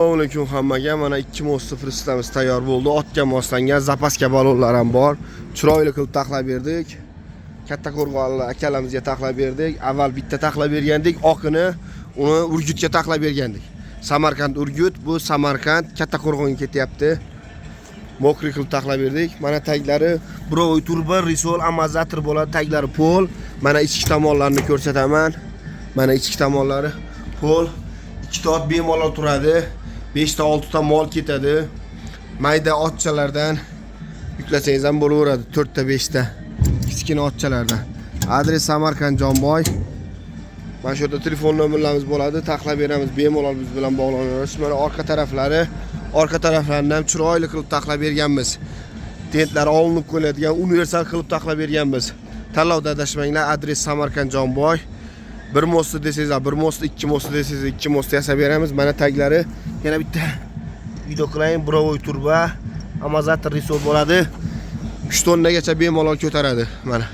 Assalomu alaykum hammaga. Mana 2 mo'sta fristamiz tayyor bo'ldi. Otga moslangan zapaska balonlar ham bor. Chiroyli qilib taxlab berdik. Katta qo'rg'onli akalamizga taxlab berdik. Avval bitta taxlab bergandik, oqini uni Urgutga taxlab bergandik. Samarqand Urgut, bu Samarqand katta qo'rg'onga ketyapti. Mokri qilib taxlab berdik. Mana taglari birovoy turba, risol, amortizator bo'ladi, taglari pol. Mana ichki tomonlarini ko'rsataman. Mana ichki tomonlari pol. 2 ta ot bemalol turadi. 5 ta 6 ta mol ketadi. Mayda otchalardan yuklasangiz ham bo'laveradi. 4 ta 5 ta kichkina otchalardan. Adres Samarqand Jonboy. Mana shu yerda telefon nomerlarimiz bo'ladi. Taxlab beramiz, bemalol biz bilan bog'lanasiz. Mana orqa taraflarini ham chiroyli qilib taxlab berganmiz. Tentlari olinib qo'yiladigan universal qilib taxlab berganmiz. Tanlovda adashmanglar. Adres Samarqand Jonboy. 1 mo'sta desangiz, 1 mo'sta, 2 mo'sta desangiz, 2 mo'sta yasab beramiz. Mana taglari yana bitta video qilayin. Birovoy turba, amortizator risol bo'ladi. 3 tonnagacha bemalol ko'taradi. Mana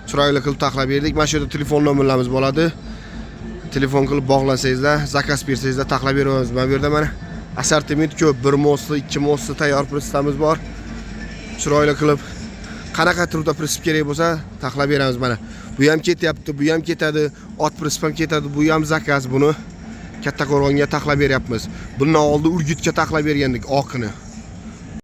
chiroyli qilib taxlab berdik. Mana shu yerda telefon nomerlarimiz bo'ladi. Telefon qilib bog'lansangizlar, zakaz bersangizlar taxlab beramiz. Mana bu yerda mana assortiment ko'p. 1 mo'sta, 2 mo'sta tayyor pristamiz bor. Chiroyli qilib qanaqa turda prisp kerak bo'lsa taxlab beramiz. Mana bu ham ketyapti, bu ham ketadi, ot prisp ham ketadi, bu ham zakaz. Buni katta qo'rg'onga taxlab beryapmiz. Bundan oldin Urgutga taxlab bergandik oqini.